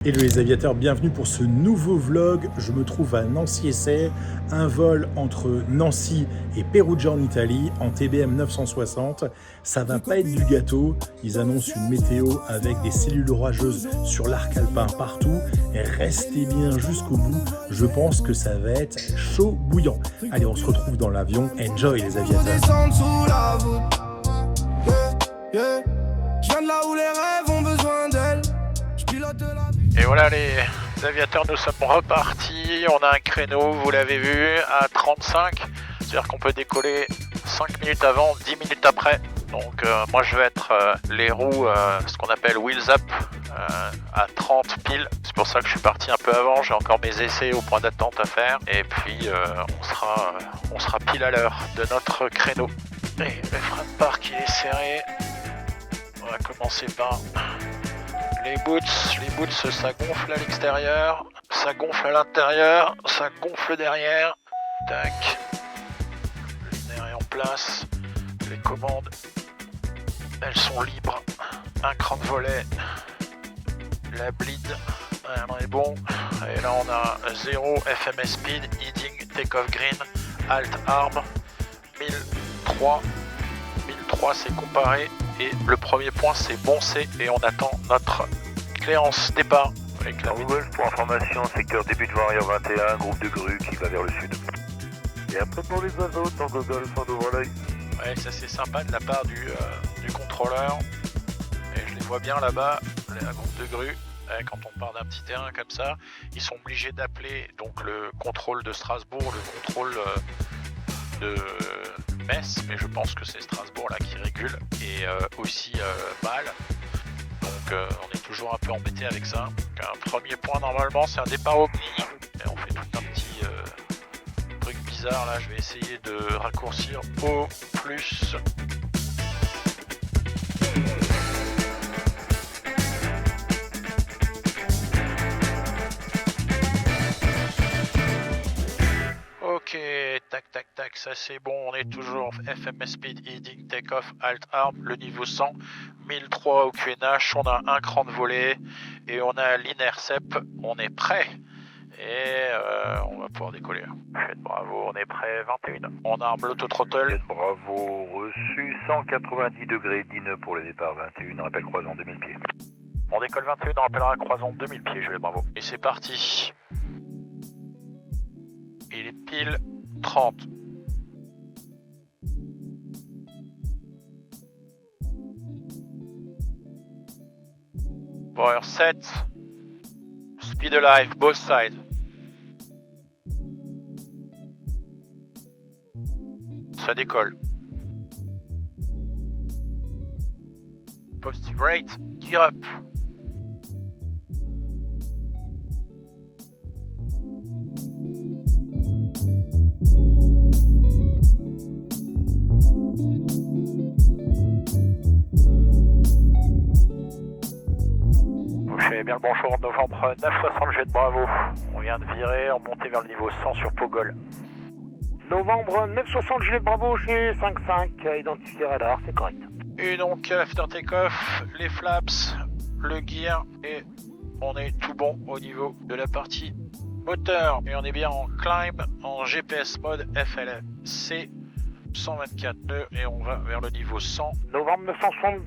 Hello les aviateurs, bienvenue pour ce nouveau vlog. Je me trouve à Nancy-Essay, un vol entre Nancy et Perugia en Italie en TBM 960. Ça va pas être du gâteau, ils annoncent une météo avec des cellules orageuses sur l'arc alpin partout. Et restez bien jusqu'au bout, je pense que ça va être chaud bouillant. Allez, on se retrouve dans l'avion, enjoy les aviateurs. Je viens de là où les rêves ont besoin d'elle. Je pilote la vie. Et voilà les aviateurs, nous sommes repartis. On a un créneau, vous l'avez vu, à 35. C'est-à-dire qu'on peut décoller 5 minutes avant, 10 minutes après. Donc moi je vais être les roues, ce qu'on appelle wheels up, à 30 pile. C'est pour ça que je suis parti un peu avant. J'ai encore mes essais au point d'attente à faire. Et puis on sera pile à l'heure de notre créneau. Et le frein de parc il est serré. On va commencer par les boots. Les boots, ça gonfle à l'extérieur, ça gonfle à l'intérieur, ça gonfle derrière. Tac. Le nerf est en place. Les commandes, elles sont libres. Un cran de volet. La bleed, on est bon. Et là, on a 0 FMS speed, heading, take-off green, alt arm, 1003. 1003, c'est comparé. Et le premier point, c'est bon C. Et on attend notre cléance départ. Avec la Google, pour information, secteur début de Warrior 21, groupe de grue qui va vers le sud. Et après pour les oiseaux, Tango Golf, on ouvre l'œil. Ouais, ça c'est sympa de la part du contrôleur. Et je les vois bien là-bas, la groupe de grue. Quand on part d'un petit terrain comme ça, ils sont obligés d'appeler donc le contrôle de Strasbourg, le contrôle de Metz, mais je pense que c'est Strasbourg là qui régule, et aussi Bâle. Donc on est toujours un peu embêté avec ça. Donc, un premier point normalement c'est un départ Omni, et on fait tout un petit truc bizarre là. Je vais essayer de raccourcir au plus. Ok, tac, ça c'est bon, on est toujours FMS Speed, Heading, Takeoff, Alt Arm, le niveau 100, 1003 au QNH, on a un cran de volet et on a l'Intercept, on est prêt et on va pouvoir décoller. Faites bravo, on est prêt, 21. On arme l'autothrottle. Faites bravo, reçu, 190 degrés, 10 nœuds pour le départ, 21, rappel croisant 2000 pieds. On décolle 21, on rappellera croisant 2000 pieds, je vais bravo. Et c'est parti. Il est pile 30. Power 7. Speed alive, both sides. Ça décolle. Positive rate, gear up. Bien le bonjour, novembre 960, jet de Bravo. On vient de virer, on montait vers le niveau 100 sur Pogol. Novembre 960, Juliette Bravo chez 5-5, identifié radar, c'est correct. Et donc, after take-off, les flaps, le gear, et on est tout bon au niveau de la partie moteur. Et on est bien en climb, en GPS mode FLC, 124 nœuds, et on va vers le niveau 100. Novembre 960,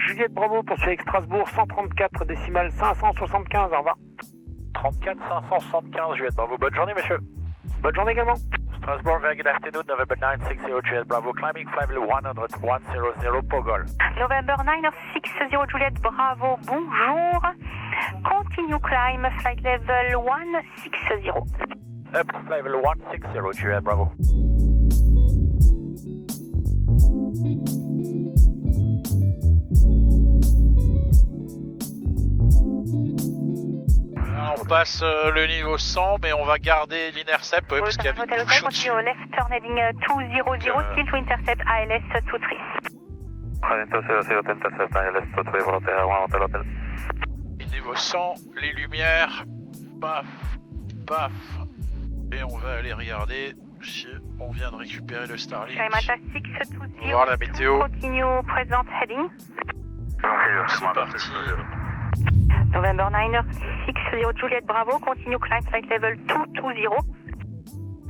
Juliette Bravo, poursuit avec Strasbourg, 134 décimales 575, au revoir. 34 575, Juliette Bravo. Bonne journée, monsieur. Bonne journée également. Strasbourg, very good afternoon, November 960, Juliette Bravo, climbing flight level 100, Pogol. November 960, Juliette Bravo, bonjour. Continue climb, flight level 160. Up, flight level 160, Juliette Bravo. On passe le niveau 100, mais on va garder l'Intercept parce qu'il y a une bouche au-dessus. Continue left turn heading 200, still to intercept ALS 23. Et niveau 100, les lumières, paf, paf. Et on va aller regarder si on vient de récupérer le Starlink. Karimata 620. On va voir la météo. Continue present heading. C'est parti. November 960 Juliet Bravo, continue climb flight level 220.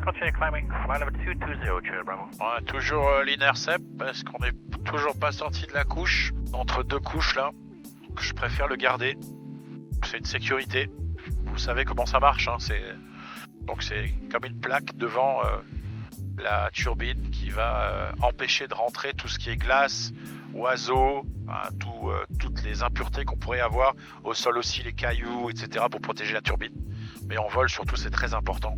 Continue climbing, flight level 220 Juliet Bravo. On a toujours l'intercept parce qu'on n'est toujours pas sorti de la couche, entre deux couches là. Donc je préfère le garder. C'est une sécurité. Vous savez comment ça marche, hein. Donc c'est comme une plaque devant la turbine qui va empêcher de rentrer tout ce qui est glace, oiseaux, toutes les impuretés qu'on pourrait avoir au sol aussi, les cailloux, etc. pour protéger la turbine. Mais en vol surtout c'est très important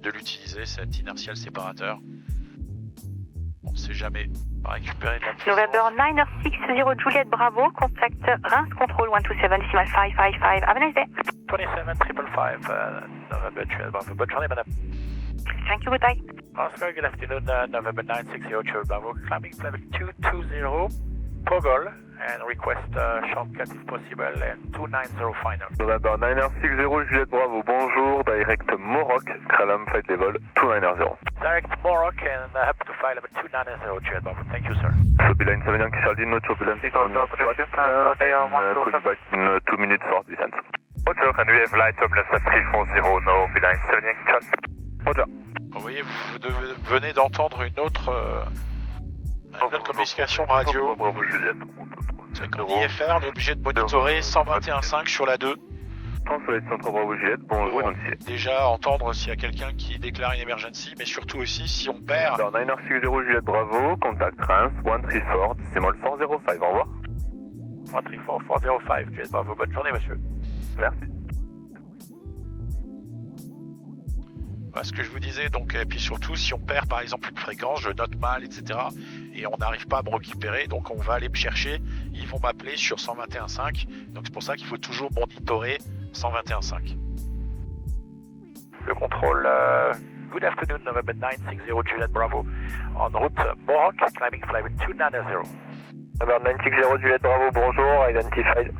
de l'utiliser, cet inertial séparateur. On ne sait jamais. On va récupérer de la puissance. November 960 Juliet Bravo, contact Reims Control 127 decimal 555. Have a nice day. 27555, November Juliet Bravo. Bonne journée madame. Thank you, goodbye. Oscar, good afternoon, November 960 Juliet Bravo. Climbing level 220, Pogol, and request shortcut if possible, and 290 final. November 960 Juliette Bravo, bonjour, direct Morocco, Kralum flight level 290. Direct Morocco and up to flight level 290 Juliette Bravo. Thank you, sir. Turbulence 7 Yankee Charlie, no turbulence. Push back in 2 minutes for descent. Roger, and we have light turbulence at 340, no turbulence 7 Yankee Charlie. Roger. Vous voyez, vous venez d'entendre une autre communication radio. Bravo Juliette. C'est qu'en IFR, on est obligé de monitorer 121.5 sur la 2. Centre Bravo Juliette, bonjour, identifié. Déjà entendre s'il y a quelqu'un qui déclare une emergency, mais surtout aussi si on perd. 960 Juliette Bravo, contact Reims 134, decimal 405, au revoir. 134 405, Juliette Bravo, bonne journée monsieur. Merci. Voilà ce que je vous disais, donc, et puis surtout si on perd par exemple une fréquence, je note mal, etc. et on n'arrive pas à me récupérer, donc on va aller me chercher, ils vont m'appeler sur 121.5, donc c'est pour ça qu'il faut toujours monitorer 121.5. Le contrôle, good afternoon, November 960 Juliet Bravo, en route Mohawk, climbing flight 290. November 960 Juliette Bravo, bonjour, identified.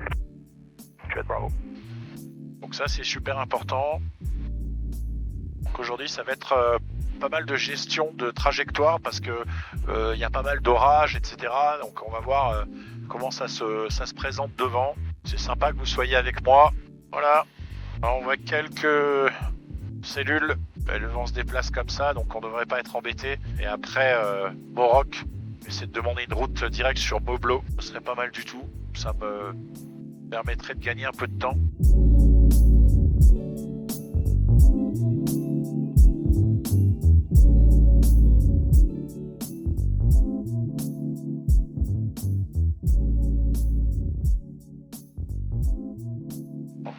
Juliet Bravo. Donc ça c'est super important. Donc aujourd'hui ça va être pas mal de gestion de trajectoire parce que y a pas mal d'orages, etc. Donc on va voir comment ça se présente devant. C'est sympa que vous soyez avec moi. Voilà. Alors, on voit quelques cellules. Le vent se déplace comme ça, donc on devrait pas être embêté. Et après Morocco, essayer de demander une route directe sur Moblo. Ce serait pas mal du tout. Ça me permettrait de gagner un peu de temps.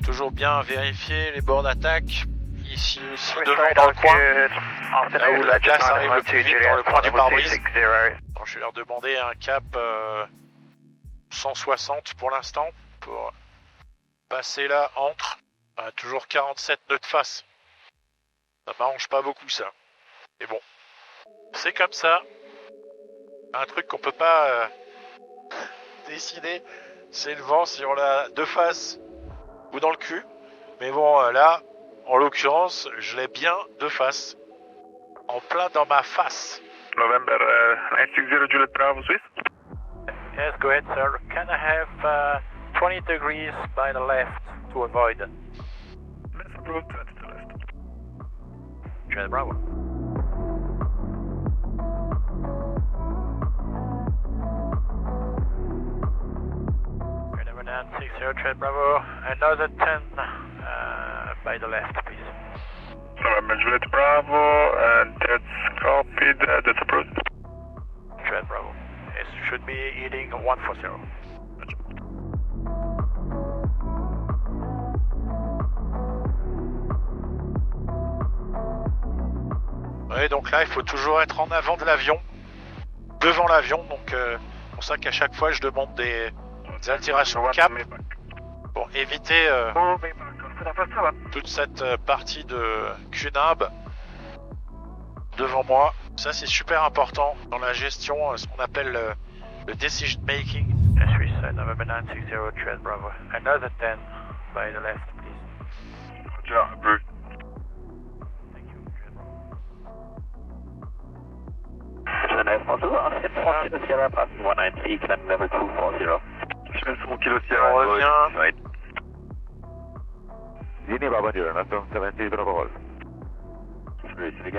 Toujours bien vérifier les bords d'attaque. Ici aussi devant dans le coin. Là où la glace arrive le plus vite dans le coin du pare-brise. Donc, je vais leur demander un cap 160 pour l'instant. Pour passer là entre. Toujours 47 nœuds de face. Ça m'arrange pas beaucoup ça. Mais bon. C'est comme ça. Un truc qu'on peut pas décider. C'est le vent si on l'a de face ou dans le cul, mais bon là, en l'occurrence, je l'ai bien de face, en plein dans ma face. November 960 Juliette Bravo, Swiss. Yes, go ahead, sir. Can I have 20 degrees by the left to avoid? Let's approach 20 to the left. Juliette Bravo. November 960 Juliette Bravo. Another 10 by the left, please. November Juliette Bravo, and that's copied, that's approved. Juliette Bravo. It should be heading 140. Ouais, donc là, il faut toujours être en avant de l'avion, devant l'avion, donc c'est pour ça qu'à chaque fois, je demande des altérations de cap pour éviter toute cette partie de cunimbe devant moi. Ça, c'est super important dans la gestion, ce qu'on appelle le decision making. Swiss, November 960, Juliette Bravo. Another 10 by the left, please. Roger, approved. Thank you, Juliette Bravo. Je fais le Kilo On revient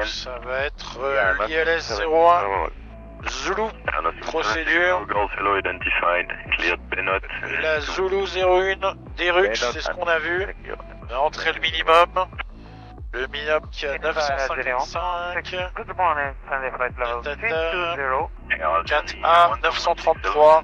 Ça va être l'ILS 01, Zulu, procédure. La Zulu 01, Derux, c'est ce qu'on a vu. On a entré le minimum. Le minimum qui est à 955. Good morning, Sunday Flight Level 320. 4A, 933.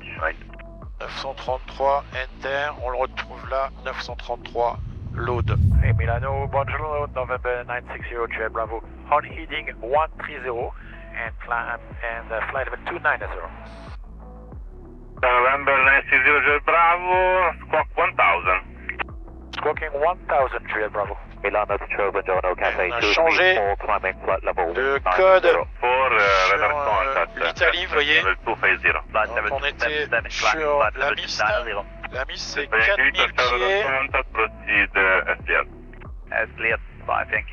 933, Enter, on le retrouve là, 933, Load. Hey Milano, bonjour, November 960, Jet Bravo. Hard heading 130 and flight level 290. November 960, Jet Bravo, squawk 1000. Squawking 1000, Jet Bravo. Milano to Choban, Jono, Cathay On a changé de code sur l'Italie, vous voyez. Donc on était sur la Mist. La Mist c'est 4000 pieds.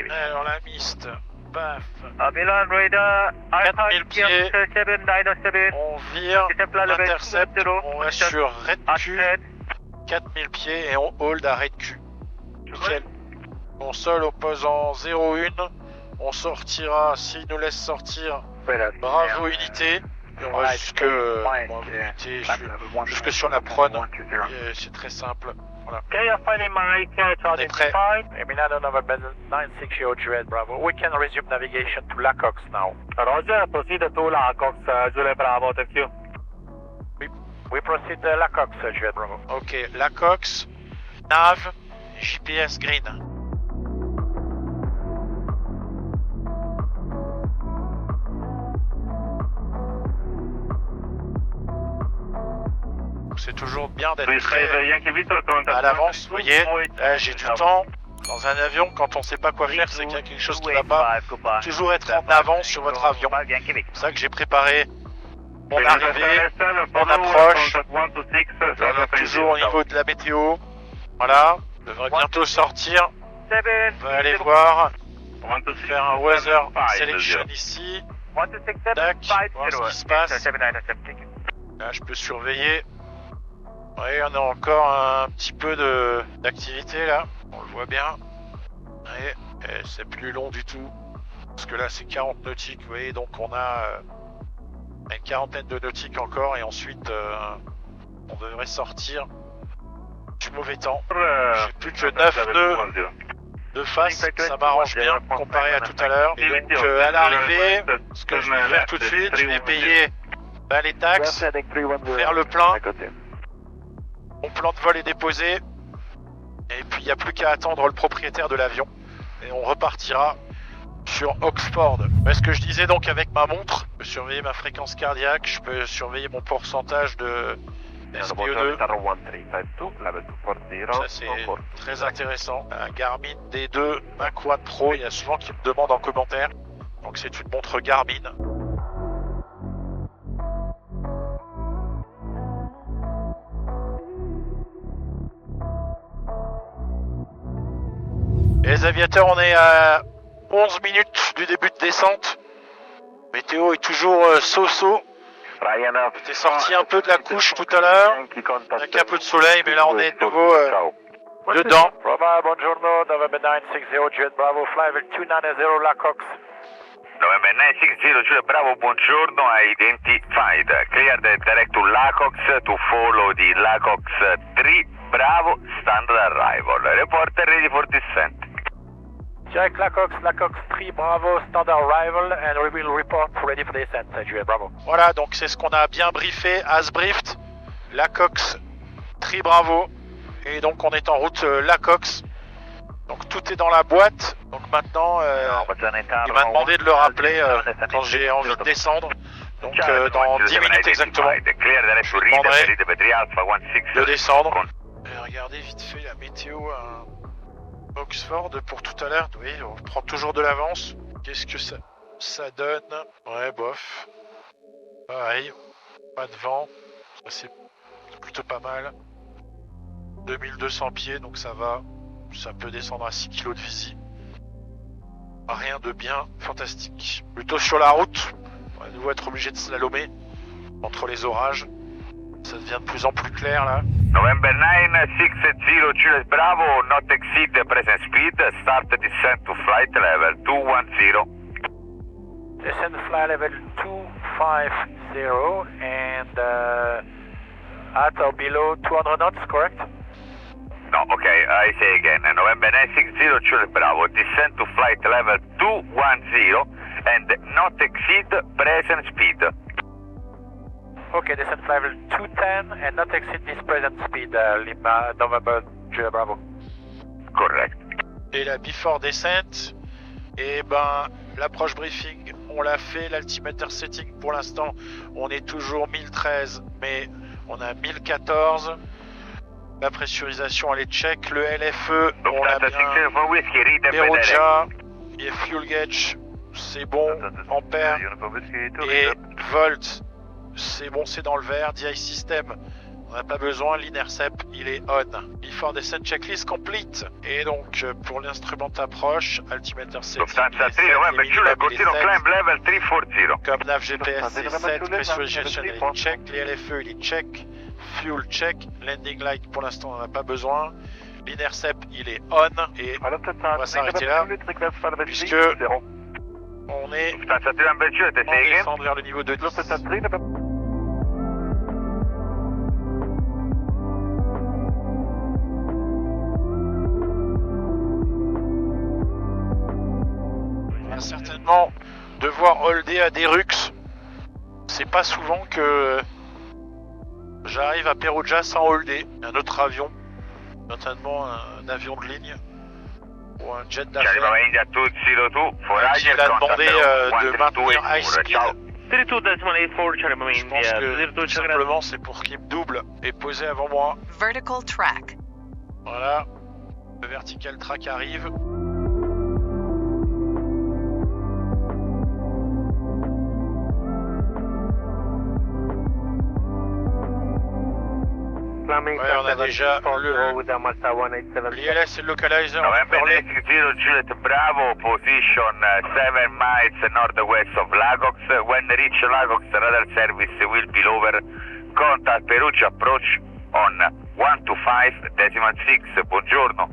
Alors la Mist, paf. Milan Radar, 4000 pieds. 7907. On vire, on intercepte, on reste sur RedQ. 4000 pieds et on hold à RedQ. Nickel. Mon sol opposant 0-1, on sortira, s'il nous laisse sortir, bravo unité, et on va jusque sur la prône, c'est très simple, voilà. On est prêt. Milano November 960, Juliet Bravo. We can resume navigation to Lacox now. Roger, proceed to Lacox, Juliet Bravo, thank you. We proceed to Lacox, Juliet Bravo. Ok, Lacox, nav, GPS green. C'est toujours bien d'être prêt à l'avance, vous voyez, là j'ai du temps. Dans un avion, quand on sait pas quoi faire, c'est qu'il y a quelque chose qui va pas. Toujours être en avance sur votre avion. C'est pour ça que j'ai préparé mon arrivée, mon approche. Toujours au niveau de la météo. Voilà, je devrais bientôt sortir. On va aller voir, faire un weather selection ici. Tac, voir ce qui se passe. Là, je peux surveiller. Oui, on a encore un petit peu d'activité là, on le voit bien. Et c'est plus long du tout, parce que là c'est 40 nautiques, vous voyez, donc on a une quarantaine de nautiques encore, et ensuite on devrait sortir du mauvais temps. J'ai plus que 9 nœuds de face, ça m'arrange bien comparé à tout à l'heure. Et donc à l'arrivée, ce que je vais faire tout de suite, je vais payer les taxes, faire le plein. Mon plan de vol est déposé, et puis il n'y a plus qu'à attendre le propriétaire de l'avion, et on repartira sur Oxford. Ce que je disais donc avec ma montre, je peux surveiller ma fréquence cardiaque, je peux surveiller mon pourcentage de SPO2. Ça c'est très intéressant. Un Garmin D2 Mach 1 Pro, il y a souvent qui me demandent en commentaire, donc c'est une montre Garmin. Et les aviateurs, on est à 11 minutes du début de descente. Météo est toujours so-so. J'étais sorti un peu de la couche tout à l'heure, avec un peu de soleil, mais là on est de nouveau dedans. Roma, buongiorno, November 960, Jet Bravo, flight level 290, Lacox. November 960, Juliet Bravo, buongiorno, identified. Clear the direct to Lacox to follow the Lacox 3 Bravo, standard arrival. Reporter ready for descent. Jack Lacox 3 Bravo, standard arrival, and we will report ready for descent, Juliet Bravo. Voilà, donc c'est ce qu'on a bien briefé, as briefed, Lacox 3 Bravo, et donc on est en route Lacox, donc tout est dans la boîte, donc maintenant il m'a demandé de le rappeler quand j'ai envie de descendre, donc dans 10 minutes exactement, je lui demanderai de descendre. Et regardez vite fait la météo à Oxford pour tout à l'heure, oui, on prend toujours de l'avance. Qu'est-ce que ça donne? Ouais, bof. Pareil, pas de vent, ça c'est plutôt pas mal. 2200 pieds, donc ça va. Ça peut descendre à 6 kg de visi. Rien de bien fantastique. Plutôt sur la route, on va de nouveau être obligé de slalomer entre les orages. Ça devient de plus en plus clair là. November 960 Juliet Bravo, not exceed the present speed, start descent to flight level 210. Descend flight level 250 and at or below 200 knots, correct? No, okay, I say again. November 960 Juliet Bravo, descend to flight level 210 and not exceed present speed. Okay, descend flight level 210 and not exceed this present speed, Lima, November, Juliet Bravo. Correct. Et la before descent, et ben l'approche briefing, on l'a fait, l'altimeter setting pour l'instant, on est toujours 1013, mais on a 1014. La pressurisation elle est check, le LFE, on l'a bien. Perugia, et fuel gauge, c'est bon, ampère, et volt, c'est bon, c'est dans le vert, DI system, on n'a pas besoin, l'intercept, il est on. Before descent checklist complete. Et donc, pour l'instrument d'approche, altimeter setting, comme nav GPS c'est 7, pressurization il est check, les LFE il est check, fuel check, landing light pour l'instant on n'en a pas besoin, l'intercept il est on, et on va s'arrêter là, puisque on est en descendre vers le niveau de 10. Certainement devoir holder à des rux. C'est pas souvent que j'arrive à Perugia sans holder. Un autre avion, notamment un avion de ligne ou un jet d'affaires, qui l'a demandé de maintenir high speed. Je pense que tout simplement c'est pour qu'il me double et poser avant moi. Vertical track. Voilà, le vertical track arrive. Ouais, on a déjà l'ILS et le localizer. November 960 Juliet Bravo, position 7 miles northwest of Lagox. When reach Lagox, radar service will be lower. Contact Perugia approach on 125.6. Buongiorno.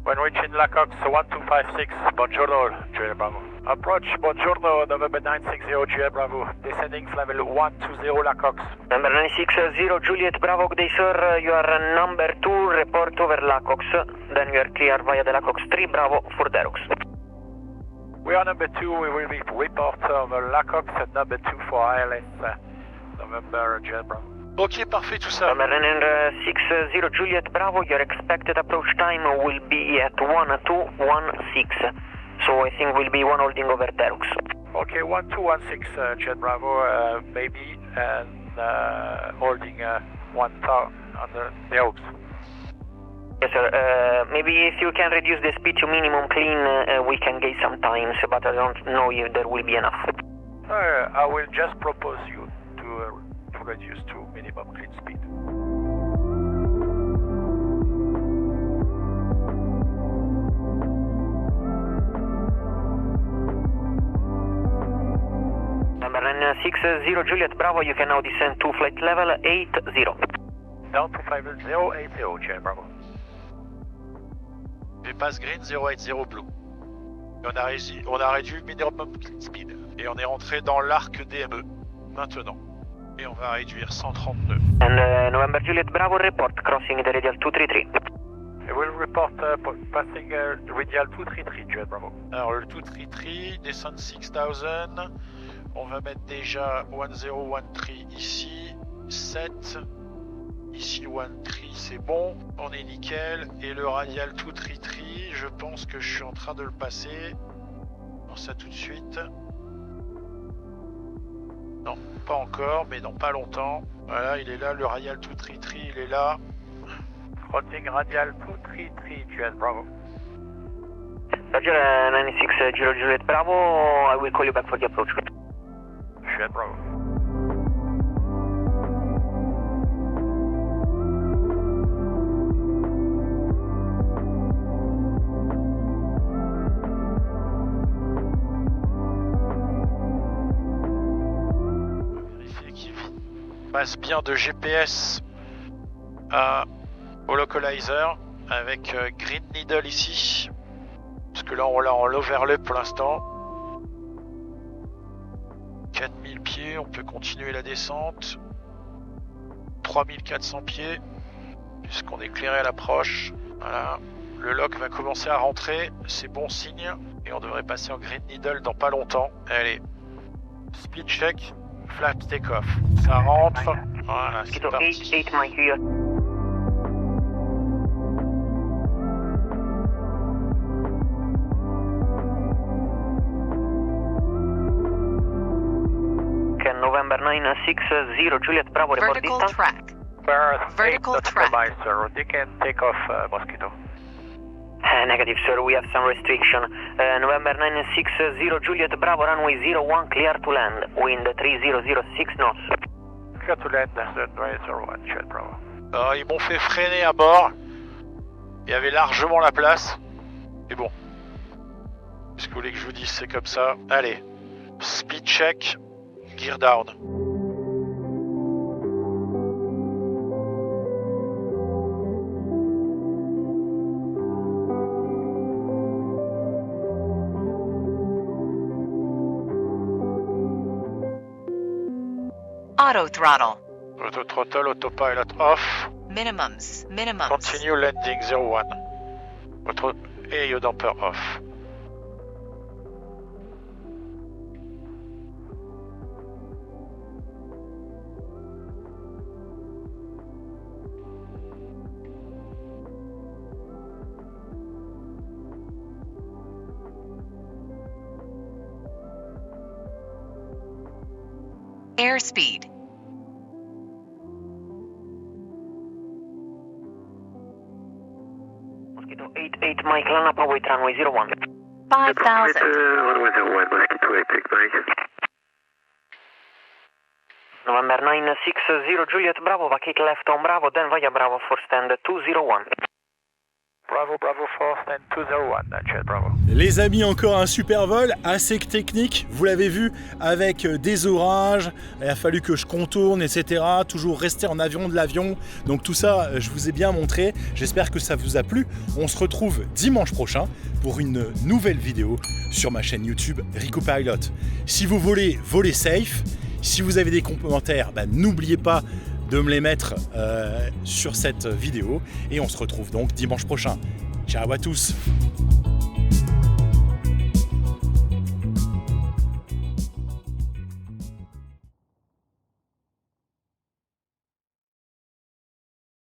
When reaching Lacox 1256, buongiorno, Juliet Bravo. Approach, buongiorno, November 960 Juliet Bravo. Descending flight level 120 Lacox. Number 960 Juliet Bravo, good day sir. You are number 2, report over Lacox. Then you are clear via the Lacox 3 Bravo for Derox. We are number 2, we will be report over Lacox and number 2 for ILS, November Juliet Bravo. Ok, parfait tout ça. Number 960 Juliet Bravo, your expected approach time will be at 1216. So I think we'll be one holding over Derox. Okay, 1216 Jet Bravo, maybe, and holding 1000 on the Derox. Yes sir, maybe if you can reduce the speed to minimum clean, we can gain some time, but I don't know if there will be enough. I will just propose you to reduce to minimum clean speed. Number 960 Juliet Bravo, you can now descend to flight level 80. Down to flight level 080, Juliet Bravo. Et passe green 080 blue. Et on a réduit minimum clean speed. Et on est rentré dans l'arc DME maintenant. Et on va réduire 130 nœuds. And November Juliet Bravo, report crossing the radial 233. I will report passing radial 233, Juliet Bravo. Alors le 233, descend 6000. On va mettre déjà 1013 ici, 7. Ici 13 c'est bon, on est nickel. Et le radial 233, je pense que je suis en train de le passer. Alors ça tout de suite. Non, pas encore, mais dans pas longtemps. Voilà, il est là, le radial 233, il est là. Crossing radial 233, Juliet Bravo. Roger, 960 Juliet Bravo, I will call you back for the approach. Juliet Bravo. Vérifier qu'il passe bien de GPS au localizer avec Green Needle ici. Parce que là on l'a en l'overlay pour l'instant. 4000 pieds, on peut continuer la descente. 3400 pieds, puisqu'on est éclairé à l'approche. Voilà. Le lock va commencer à rentrer, c'est bon signe. Et on devrait passer en Green Needle dans pas longtemps. Allez, speed check, flap take-off. Ça rentre. Voilà, c'est parti. 8 Mike Yacht. November 960 Juliet Bravo report Vertical distance. track. Vertical track. Sir. You can take off Mosquito. Negative sir, we have some restriction. November 960 Juliet Bravo runway 01 clear to land. Wind 3006 knots. Clear to land, runway 01, Juliet Bravo. Alors, ils m'ont fait freiner à bord. Il y avait largement la place. Mais bon. Qu'est-ce que vous voulez que je vous dise, c'est comme ça. Allez, speed check. Gear down. Auto throttle. Auto throttle, autopilot off. Minimums. Continue landing 01. Et your damper off. Airspeed. Mosquito 88 Mike Lana await runway 01. 5,000. November 960 Juliet Bravo vacate left on Bravo, then via Bravo for stand 201. Bravo 4, stand 201, Juliet Bravo. Les amis, encore un super vol, assez technique, vous l'avez vu, avec des orages, il a fallu que je contourne, etc. Toujours rester en avion de l'avion, donc tout ça, je vous ai bien montré, j'espère que ça vous a plu. On se retrouve dimanche prochain pour une nouvelle vidéo sur ma chaîne YouTube Rico Pilot. Si vous voulez voler safe, si vous avez des commentaires, n'oubliez pas de me les mettre sur cette vidéo et on se retrouve donc dimanche prochain. Ciao à tous!